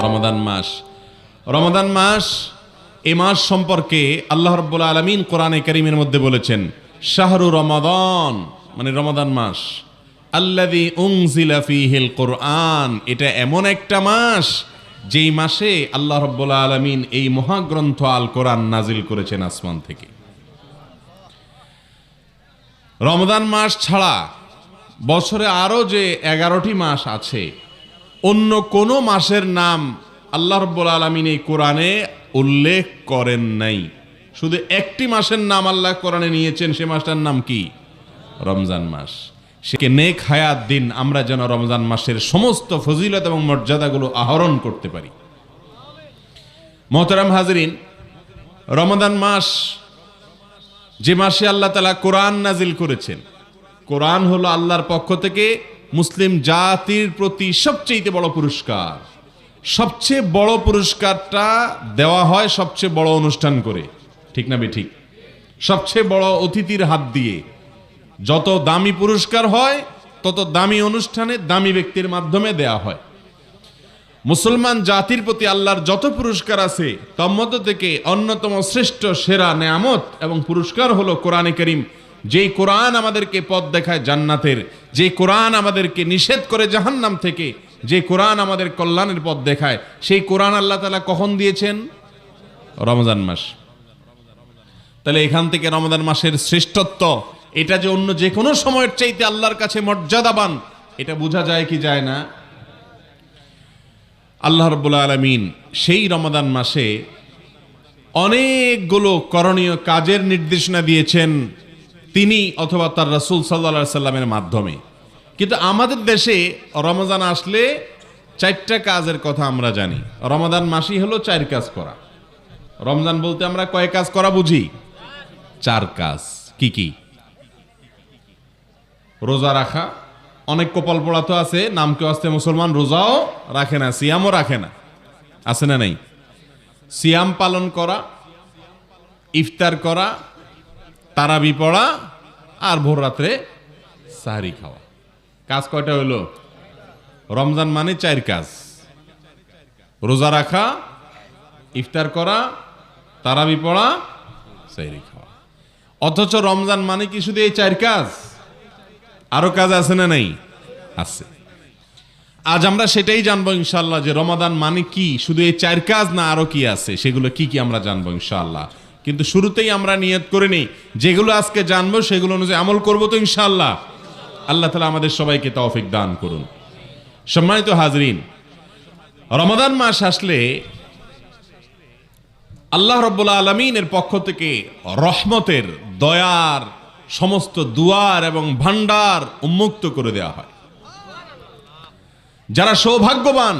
রমাদান মাস। রমাদান মাস, এ মাস সম্পর্কে আল্লাহ রাব্বুল আলামিন কোরআনে কারীমের মধ্যে বলেছেন, শাহরু রমাদান, মানে রমাদান মাস, আল্লাযী উনজিলা ফীহিল কোরআন, এটা এমন একটা মাস যেই মাসে আল্লাহ রাব্বুল আলামিন এই মহাগ্রন্থ আল কোরআন নাজিল করেছেন আসমান থেকে। রমাদান মাস ছাড়া বছরে আরো যে 11টি মাস আছে, অন্য কোনো মাসের নাম আল্লাহ রাব্বুল আলামিন এই কোরআনে উল্লেখ করেন নাই। শুধু একটি মাসের নাম আল্লাহ কোরআনে নিয়েছেন, সে মাসটার নাম কি? রমজান মাস। সেকে নেক হায়াত দিন আমরা যেন রমজান মাসের সমস্ত ফজিলত এবং মর্যাদাগুলো আহরণ করতে পারি। মোহতারাম হাজরিন, রমাদান মাস যে মাসে আল্লাহ তাআলা কোরআন নাজিল করেছেন, কোরআন হলো আল্লাহর পক্ষ থেকে মুসলিম জাতির প্রতি সবচেয়ে বড় পুরস্কার। সবচেয়ে বড় পুরস্কারটা দেওয়া হয় সবচেয়ে বড় অনুষ্ঠান করে, ঠিক না বেঠিক? সবচেয়ে বড় অতিথির হাত দিয়ে। যত দামি পুরস্কার হয় তত দামি অনুষ্ঠানে দামি ব্যক্তির মাধ্যমে দেয়া হয়। মুসলমান জাতির প্রতি আল্লাহর যত পুরস্কার আছে তার মধ্য থেকে অন্যতম শ্রেষ্ঠ সেরা নেয়ামত এবং পুরস্কার হলো কোরআনে কারীম। যেই কোরআন আমাদেরকে পথ দেখায় জান্নাতের, যে কোরআন আমাদেরকে নিষেধ করে জাহান্নাম থেকে, যে কোরআন আমাদের কল্যাণের পথ দেখায়, সেই কোরআন আল্লাহ তাআলা কখন দিয়েছেন? রমজান মাস। তাহলে এখান থেকে রমজান মাসের শ্রেষ্ঠত্ব, এটা যে অন্য যে কোনো সময়ের চাইতে আল্লাহর কাছে মর্যাদাবান, এটা বোঝা যায় কি যায় না? আল্লাহ রাব্বুল আলামিন সেই রমাদান মাসে অনেকগুলো করণীয় কাজের নির্দেশনা দিয়েছেন তিনি অথবা তার রাসূল সাল্লাল্লাহু আলাইহি সাল্লামের মাধ্যমে। কিন্তু আমাদের দেশে রমজান আসলে 4টা কাজের কথা আমরা জানি। রমাদান মাসই হলো 4 কাজ করা। রমজান বলতে আমরা কয় কাজ করা বুঝি? 4 কাজ। কি কি? রোজা রাখা। অনেক কপাল পোড়া তো আছে, নাম কেউ আসতে মুসলমান, রোজাও রাখে না, সিয়ামও রাখে না, আছে না নাই? সিয়াম পালন করা, ইফতার করা, তারাবি পড়া, আর ভোর রাত্রে সাহরি খাওয়া। কাজ কয়টা হইল? রমজান মানে 4 কাজ: রোজা রাখা, ইফতার করা, তারাবি পড়া, সাহরি খাওয়া। অথচ রমজান মানে কি শুধু এই 4 কাজ? আরো কাজ আছে না নাই? আছে। আজ আমরা সেটাই জানবো ইনশাআল্লাহ, যে রমাদান মানে কি, শুধু এই 4 কাজ না আরো কি আছে, সেগুলো কি কি আমরা জানবো ইনশাআল্লাহ। কিন্তু শুরুতেই আমরা নিয়ত করে নিই, যেগুলো আজকে জানবো সেগুলো অনুযায়ী আমল করবো তো ইনশাআল্লাহ। আল্লাহ তাআলা আমাদের সবাইকে তৌফিক দান করুন। সম্মানিত হাজরিন, রমাদান মাস আসলে আল্লাহ রাব্বুল আলামিনের পক্ষ থেকে রহমতের, দয়ার সমস্ত দুয়ার এবং ভান্ডার উন্মুক্ত করে দেওয়া হয়। যারা সৌভাগ্যবান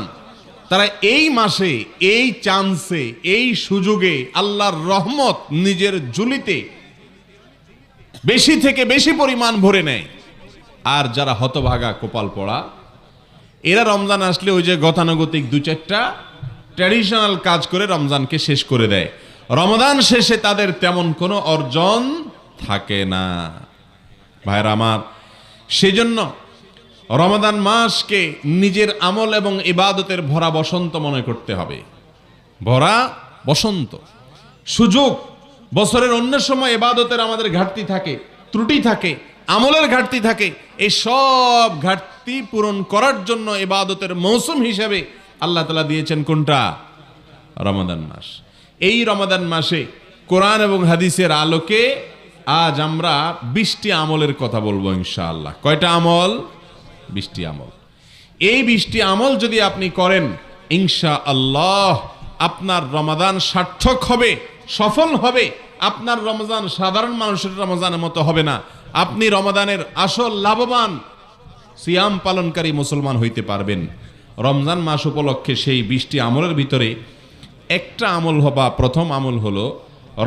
তারা এই মাসে, এই চান্সে, এই সুযোগে আল্লাহর রহমত নিজের ঝুলিতে বেশি থেকে বেশি পরিমাণ ভরে নেয়। আর যারা হতভাগা, কপাল পড়া, এরা রমজান আসলে ওই যে গতানুগতিক 2-4টা ট্র্যাডিশনাল কাজ করে রমজানকে শেষ করে দেয়। রমজান শেষে তাদের তেমন কোনো অর্জন থাকে না। ভাইরা আমার, সেজন্য রমাদান মাসকে নিজের আমল এবং ইবাদতের ভরা বসন্ত মনে করতে হবে। ভরা বসন্ত, সুযোগ। বছরের অন্য সময় ইবাদতের আমাদের ঘাটতি থাকে, ত্রুটি থাকে, আমলের ঘাটতি থাকে। এই সব ঘাটতি পূরণ করার জন্য ইবাদতের মৌসুম হিসেবে আল্লাহ তাআলা দিয়েছেন কোনটা? রমাদান মাস। এই রমাদান মাসে কোরআন এবং হাদিসের আলোকে আজ আমরা 20টি আমলের কথা বলবো ইনশাআল্লাহ। কয়টা আমল? 20টি আমল। এই 20টি আমল যদি আপনি করেন, ইনশাআল্লাহ আপনার রমাদান সার্থক হবে, সফল হবে। আপনার রমজান সাধারণ মানুষের রমজানের মতো হবে না। আপনি রমাদানের আসল লাভবান সিয়াম পালনকারী মুসলমান হইতে পারবেন। রমজান মাস উপলক্ষে সেই 20টি আমলের ভিতরে একটা আমল হবা, প্রথম আমল হলো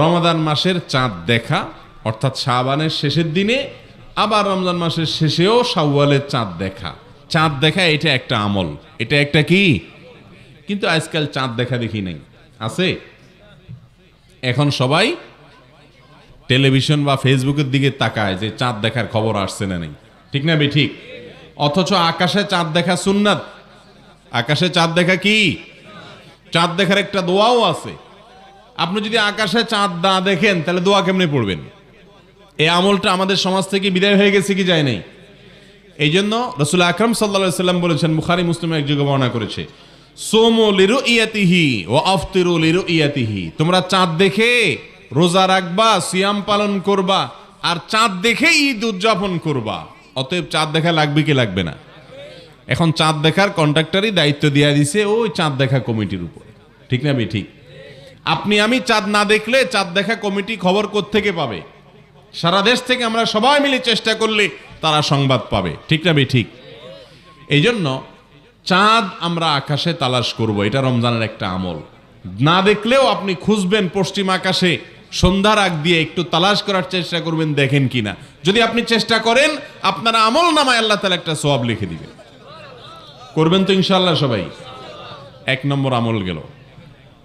রমাদান মাসের চাঁদ দেখা, অর্থাৎ শাবানের শেষের দিনে, আবার রমজান মাসের শেষেও শাওয়ালের চাঁদ দেখা। চাঁদ দেখা এটা একটা আমল, এটা একটা কি? কিন্তু আজকাল চাঁদ দেখা দেখি নাই, আছে? এখন সবাই টেলিভিশন বা ফেসবুকের দিকে তাকায় যে চাঁদ দেখার খবর আসছে না নেই, ঠিক না ঠিক? অথচ আকাশে চাঁদ দেখা সুন্নাত। আকাশে চাঁদ দেখা কি চাঁদ দেখার একটা দোয়াও আছে। আপনি যদি আকাশে চাঁদ না দেখেন তাহলে দোয়া কেমনে পড়বেন? এই আমলটা আমাদের সমাজ থেকে বিদায় হয়ে গেছে কি যায় নাই? এই জন্য রাসূল আকরাম সাল্লাল্লাহু আলাইহি সাল্লাম বলেছেন, বুখারী মুসলিমে এক জায়গায় বর্ণনা করেছে, সোমু লিরুইয়াতিহি ওয়া আফতিরু লিরুইয়াতিহি, তোমরা চাঁদ দেখে রোজা রাখবা, সিয়াম পালন করবা, আর চাঁদ দেখে ঈদ উদযাপন করবা। অতএব চাঁদ দেখা লাগবে কি লাগবে না? এখন চাঁদ দেখার কন্ট্রাক্টরই দায়িত্ব দিয়ে দিছে ওই চাঁদ দেখা কমিটির উপর, ঠিক না ভাই? ঠিক। আপনি আমি চাঁদ না দেখলে চাঁদ দেখা কমিটি খবর কোত্থেকে পাবে? সারা দেশ থেকে আমরা সবাই মিলে চেষ্টা করলে তারা সংবাদ পাবে, ঠিক না ভাই? ঠিক। এই জন্য চাঁদ আমরা আকাশে তালাশ করব, এটা রমজানের একটা আমল। না দেখলেও আপনি খুঁজবেন পশ্চিম আকাশে, সন্ধ্যার আগ দিয়ে একটু তালাশ করার চেষ্টা করবেন দেখেন কিনা। যদি আপনি চেষ্টা করেন আপনার আমল নামায় আল্লাহ তাআলা একটা সওয়াব লিখে দিবে। করবেন তো ইনশাআল্লাহ সবাই? এক নম্বর আমল গেল।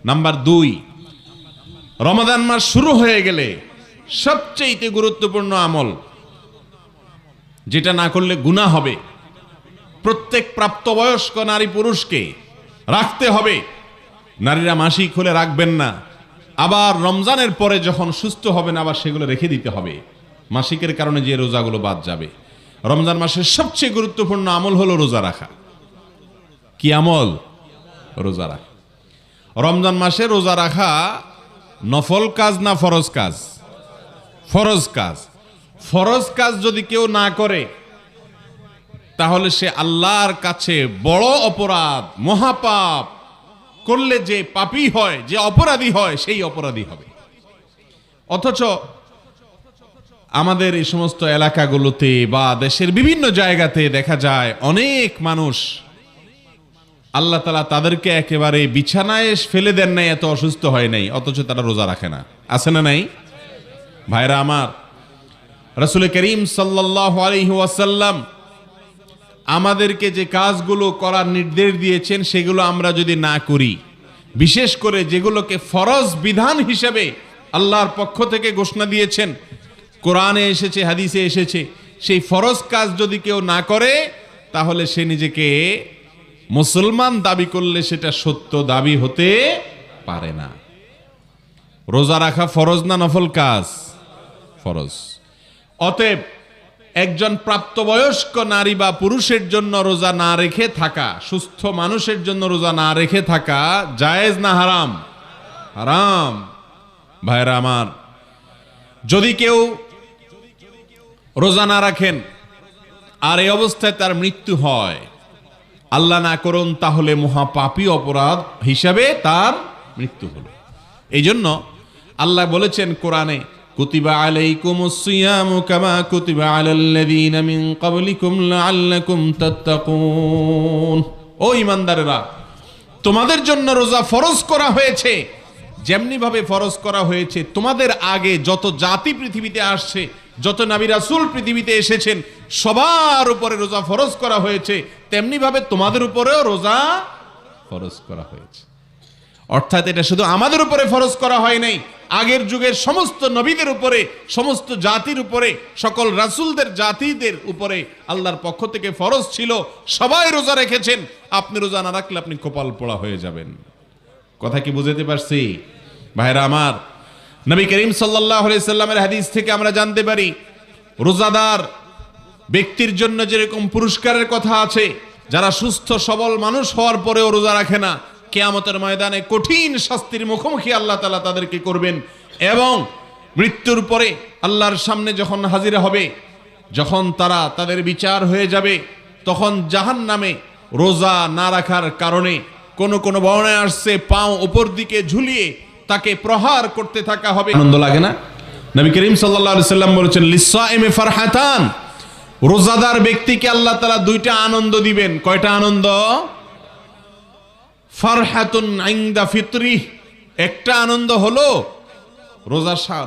নাম্বার 2, রমাদান মাস শুরু হয়ে গেলে সবচেয়ে গুরুত্বপূর্ণ আমল, যেটা না করলে গুনাহ হবে, প্রত্যেক প্রাপ্তবয়স্ক নারী পুরুষকে রাখতে হবে। নারীরা মাসিক হলে রাখবেন না, আবার রমজানের পরে যখন সুস্থ হবেন আবার সেগুলো রেখে দিতে হবে। মাসিকের কারণে যে রোজাগুলো বাদ যাবে। রমজান মাসের সবচেয়ে গুরুত্বপূর্ণ আমল হলো রোজা রাখা। কি আমল? রোজা রাখা। রমজান মাসে রোজা রাখা নফল কাজ না ফরজ কাজ? ফরজ কাজ। ফরজ কাজ যদি কেউ না করে তাহলে সে আল্লাহর কাছে বড় অপরাধ, মহাপাপ করলে যে পাপী হয়, যে অপরাধী হয়, সেই অপরাধী হবে। অথচ আমাদের এই সমস্ত এলাকাগুলোতে বা দেশের বিভিন্ন জায়গাতে দেখা যায় অনেক মানুষ আল্লাহ তাআলা তাদেরকে একেবারে বিছানায় ফেলে দেন নাই, এত অসুস্থ হয় নাই, অথচ তারা রোজা রাখে না। আছে না নাই? ভাইরা আমার, রাসূল করিম সাল্লাল্লাহু আলাইহি ওয়াসাল্লাম আমাদেরকে যে কাজগুলো করার নির্দেশ দিয়েছেন সেগুলো আমরা যদি না করি, বিশেষ করে যেগুলোকে ফরজ বিধান হিসেবে আল্লাহর পক্ষ থেকে ঘোষণা দিয়েছেন, কোরআনে এসেছে, হাদিসে এসেছে, সেই ফরজ কাজ যদি কেউ না করে তাহলে সে নিজেকে মুসলমান দাবি করলে সেটা সত্য দাবি হতে পারে না। রোজা রাখা ফরজ না নফল কাজ? ফরজ। অতএব একজন প্রাপ্তবয়স্ক নারী বা পুরুষের জন্য রোজা না রেখে থাকা, সুস্থ মানুষের জন্য রোজা না রেখে থাকা জায়েজ না হারাম? হারাম। ভাইরা আমার, যদি কেউ রোজা না রাখেন আর এই অবস্থায় তার মৃত্যু হয়, আল্লাহ না করুন, তাহলে মহাপাপী অপরাধ হিসাবে তার মৃত্যু হলো। এই জন্য আল্লাহ বলেছেন কোরআনে, কুতিবা আলাইকুমুস সিয়ামু কামা কুতিবা আলাল্লাযীনা মিন ক্বাবলিকুম লাআল্লাকুম তাত্তাকুন। ও ঈমানদারেরা, তোমাদের জন্য রোজা ফরজ করা হয়েছে যেমনি ভাবে ফরজ করা হয়েছে তোমাদের আগে যত জাতি পৃথিবীতে আসছে, যত নবী রাসূল পৃথিবীতে এসেছেন, সবার উপরে রোজা ফরজ করা হয়েছে, তেমনি ভাবে তোমাদের উপরেও রোজা ফরজ করা হয়েছে। অর্থাৎ এটা শুধু আমাদের উপরে ফরজ করা হয় নাই, আগের যুগের সমস্ত নবীদের উপরে, সমস্ত জাতির উপরে, সকল রাসূলদের জাতিদের উপরে আল্লাহর পক্ষ থেকে ফরজ ছিল। সবাই রোজা রেখেছেন। আপনি রোজা না রাখলে আপনি কপাল পোড়া হয়ে যাবেন। কথা কি বুঝাতে পারছি? ভাইরা আমার, নবী করিম সাল্লাল্লাহু আলাইহি সাল্লামের হাদিস থেকে আমরা জানতে পারি, রোজাদার ব্যক্তির জন্য যেরকম পুরস্কারের কথা আছে, যারা সুস্থ সবল মানুষ হওয়ার পরেও রোজা রাখে না, কিয়ামতের ময়দানে কঠিন শাস্তির মুখোমুখি আল্লাহ তাআলা তাদেরকে করবেন। এবং মৃত্যুর পরে আল্লাহর সামনে যখন হাজির হবে, যখন তারা তাদের বিচার হয়ে যাবে, তখন জাহান্নামে রোজা না রাখার কারণে কোন কোন বর্ণনায় আসছে পাও উপর দিকে ঝুলিয়ে তাকে প্রহার করতে থাকা হবে। আনন্দ লাগে না? নবী করিম সাল্লাল্লাহু আলাইহি সাল্লাম বলেছেন, লিসাইমি ফারহাতান, রোজাদার ব্যক্তিকে আল্লাহ তাআলা দুইটা আনন্দ দিবেন। কয়টা আনন্দ? ফারহাতুন ইনদা ফিতরি, একটা আনন্দ হলো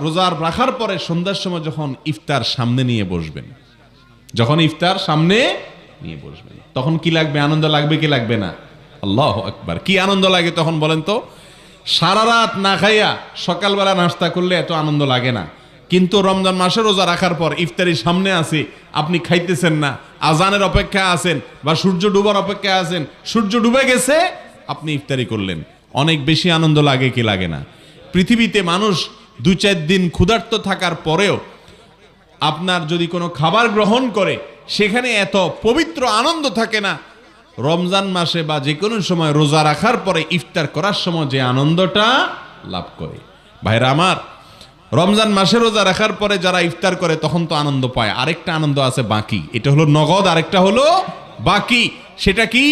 রোজার রাখার পরে সন্ধ্যার সময় যখন ইফতার সামনে নিয়ে বসবেন, যখন ইফতার সামনে নিয়ে বসবেন তখন কি লাগবে? আনন্দ লাগবে কি লাগবে না? আল্লাহু আকবার, কি আনন্দ লাগে তখন বলেন তো? সারা রাত না খাইয়া সকালবেলা নাস্তা করলে এত আনন্দ লাগে না, কিন্তু রমজান মাসে রোজা রাখার পর ইফতারি সামনে আছে, আপনি খাইতেছেন না, আজানের অপেক্ষা আছেন বা সূর্য ডুবার অপেক্ষা আছেন, সূর্য ডুবে গেছে, আপনি ইফতারি করলেন, অনেক বেশি আনন্দ লাগে কি লাগে না? পৃথিবীতে মানুষ 2-4 দিন ক্ষুধার্ত থাকার পরেও আপনার যদি কোনো খাবার গ্রহণ করে সেখানে এত পবিত্র আনন্দ থাকে না। রমজান মাসে বা যে কোনো সময় রোজা রাখার পরে ইফতার করার সময় যে আনন্দটা লাভ করে। ভাইরা আমার, রমজান মাসে রোজা রাখার পরে যারা ইফতার করে তখন তো আনন্দ পায়, আরেকটা আনন্দ আছে বাকি। এটা হলো নগদ, আরেকটা হলো বাকি। সেটা কি?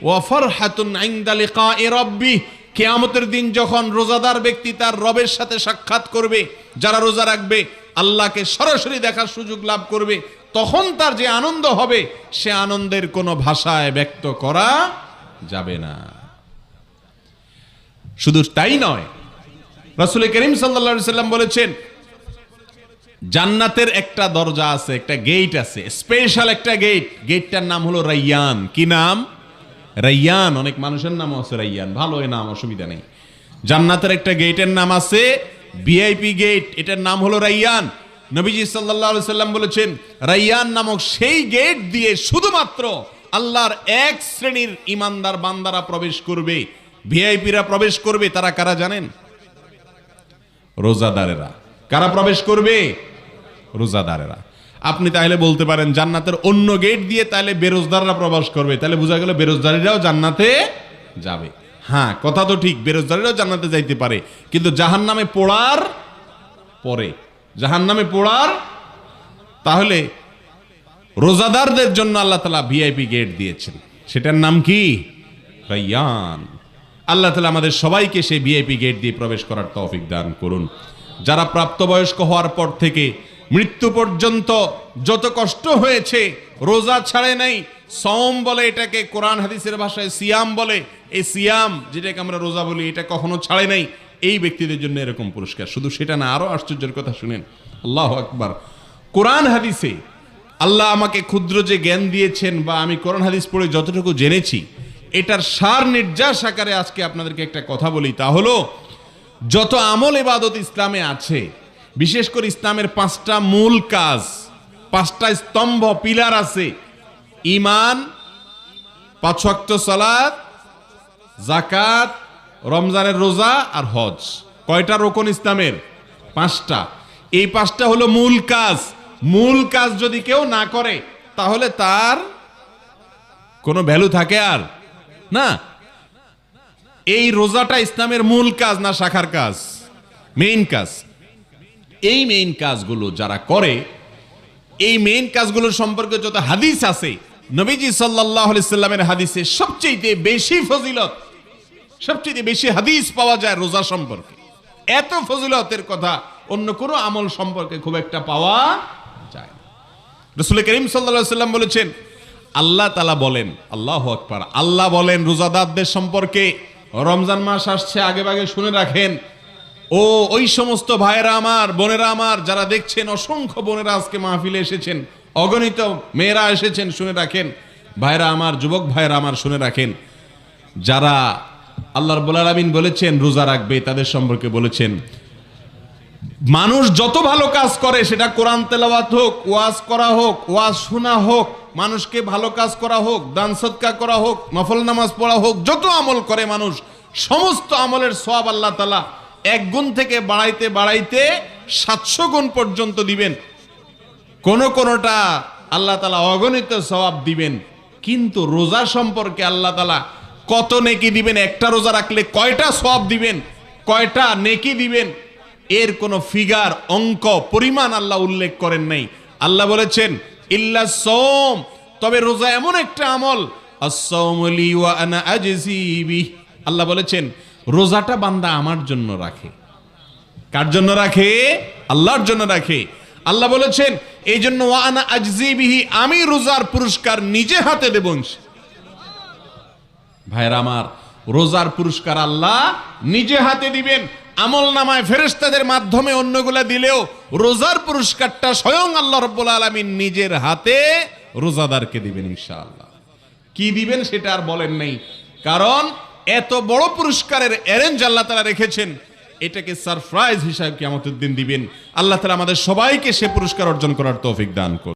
ওয়াফারহাতুন ইনদা লিকাই রাব্বি। কিয়ামতের দিন যখন রোজাদার ব্যক্তি তার রবের সাথে সাক্ষাৎ করবে, যারা রোজা রাখবে আল্লাহকে সরাসরি দেখার সুযোগ লাভ করবে, তখন তার যে আনন্দ হবে সে আনন্দের কোনো ভাষায় ব্যক্ত করা যাবে না। শুধু তাই নয়, রাসূল করিম সাল্লাল্লাহু আলাইহি সাল্লাম বলেছেন জান্নাতের একটা দরজা আছে, একটা গেট আছে, স্পেশাল একটা গেট। গেটটার নাম হলো রাইয়ান। কি নাম? রাইয়ান। অনেক মানুষের নাম আছে রাইয়ান, ভালো এই নাম, অসুবিধা নেই। জান্নাতের একটা গেটের নাম আছে ভিআইপি গেট, এটার নাম হলো রাইয়ান। নবীজি সাল্লাল্লাহু আলাইহি সাল্লাম বলেছেন রাইয়ান নামক সেই গেট দিয়ে শুধুমাত্র আল্লাহর এক শ্রেণীর ইমানদার বান্দারা প্রবেশ করবে, ভিআইপিরা প্রবেশ করবে। তারা কারা জানেন? রোজাদারেরা। কারা প্রবেশ করবে? রোজাদারেরা। আপনি তাহলে বলতে পারেন জান্নাতের অন্য গেট দিয়ে তাহলে বেরোজদাররা প্রবেশ করবে, তাহলে বোঝা গেল বেরোজদারিরাও জান্নাতে যাবে। হ্যাঁ, কথা তো ঠিক, বেরোজদারিরাও জান্নাতে যাইতে পারে, কিন্তু জাহান্নামে পোড়ার পরে, জাহান্নামে পোড়ার। তাহলে রোজাদারদের জন্য আল্লাহ তাআলা ভিআইপি গেট দিয়েছেন, সেটার নাম কি? রাইয়ান। আল্লাহ তাআলা আমাদের সবাইকে সেই ভিআইপি গেট দিয়ে প্রবেশ করার তৌফিক দান করুন। যারা প্রাপ্তবয়স্ক হওয়ার পর থেকে মৃত্যু পর্যন্ত যত কষ্ট হয়েছে, রোজা ছাড়ে নাই, সওম বলে এটাকে, কোরআন হাদিসের ভাষায় সিয়াম বলে, এই সিয়াম যেটাকে আমরা রোজা বলি, এটা কখনো ছাড়ে নাই, এই ব্যক্তিদের জন্য এরকম পুরস্কার। শুধু সেটা না, আরো আশ্চর্যের কথা শুনেন। আল্লাহু আকবার। কোরআন হাদিসে আল্লাহ আমাকে ক্ষুদ্র যে জ্ঞান দিয়েছেন, বা আমি কোরআন হাদিস পড়ে যতটুকু জেনেছি, এটার সার নির্যাস আকারে আজকে আপনাদেরকে একটা কথা বলি। তা হলো যত আমল ইবাদত ইসলামে আছে, বিশেষ করে ইসলামের 5টা মূল কাজ, 5টা স্তম্ভ, পিলার আছে। ঈমান, 5 ওয়াক্ত সালাত, যাকাত, রমজানের রোজা আর হজ। কয়টা রোকন ইসলামের? 5টা। এই 5টা হলো মূল কাজ। মূল কাজ যদি কেউ না করে তাহলে তার কোনো ভ্যালু থাকে আর না। এই রোজাটা ইসলামের মূল কাজ না শাখার কাজ? মেইন কাজ। এই মেইন কাজগুলো যারা করে, এই মেইন কাজগুলো সম্পর্কে যত হাদিস আছে, নবীজি সাল্লাল্লাহু আলাইহি সাল্লামের হাদিসে সবচেয়ে বেশি ফজিলত, সবচেয়ে বেশি হাদিস পাওয়া যায় রোজা সম্পর্কে। এত ফজিলতের কথা অন্য কোনো আমল সম্পর্কে খুব একটা পাওয়া যায় না। রাসূল করিম সাল্লাল্লাহু আলাইহি সাল্লাম বলেছেন, আল্লাহ তাআলা বলেন, আল্লাহু আকবার, আল্লাহ বলেন রোজাদারদের সম্পর্কে, রমজান মাস আসছে, আগে ভাগে শুনে রাখেন। ও ওই সমস্ত ভাইয়েরা আমার, বোনেরা আমার, যারা দেখছেন, অসংখ্য বোনেরা আজকে মাহফিলে এসেছেন, অগণিত মেয়েরা এসেছেন, শুনে রাখেন। ভাইয়েরা আমার, যুবক ভাইয়েরা আমার, শুনে রাখেন। যারা আল্লাহ রাব্বুল আলামিন বলেছেন রোজা রাখবে, তাদের সম্পর্কে বলেছেন মানুষ যত ভালো কাজ করে, সেটা কোরআন তেলাওয়াত হোক, ওয়াজ করা হোক, ওয়াজ শোনা হোক, মানুষকে ভালো কাজ করা হোক, দান সদকা করা হোক, নফল নামাজ পড়া হোক, যত আমল করে মানুষ, সমস্ত আমলের সওয়াব আল্লাহ তাআলা 1 গুণ থেকে বাড়াইতে বাড়াইতে 700 গুণ পর্যন্ত দিবেন। কোনটা আল্লাহ তাআলা অগণিত সওয়াব দিবেন। কিন্তু রোজা সম্পর্কে আল্লাহ তাআলা কত নেকি দিবেন, একটা রোজা রাখলে কয়টা সওয়াব দিবেন, কয়টা নেকি দিবেন, এর কোনো ফিগার, অঙ্ক, পরিমাণ আল্লাহ উল্লেখ করেন নাই। আল্লাহ বলেছেন ইল্লা সাওম, তবে রোজা এমন একটা আমল, আস-সাওমু লি ওয়া আনা আজজি বিহি। আল্লাহ বলেছেন রোজাটা বান্দা আমার জন্য রাখে। কার জন্য রাখে? আল্লাহর জন্য রাখে। আল্লাহ বলেছেন এই জন্য ওয়া আনা আজজি বিহি, আমি রোজার পুরস্কার নিজে হাতে দেব। ভাইরা আমার, রোজার পুরস্কার আল্লাহ নিজে হাতে দিবেন। আমল নামায় ফেরেশতাদের মাধ্যমে অন্যগুলা দিলেও রোজার পুরস্কারটা স্বয়ং আল্লাহ রাব্বুল আলামিন নিজের হাতে রোজাদারকে দিবেন ইনশাআল্লাহ। কি দিবেন সেটা আর বলেন নাই, কারণ এত বড় পুরস্কারের অ্যারেঞ্জ আল্লাহ তাআলা রেখেছেন, এটাকে সারপ্রাইজ হিসাবে কিয়ামতের দিন দিবেন। আল্লাহ তাআলা আমাদের সবাইকে সে পুরস্কার অর্জন করার তৌফিক দান করুন।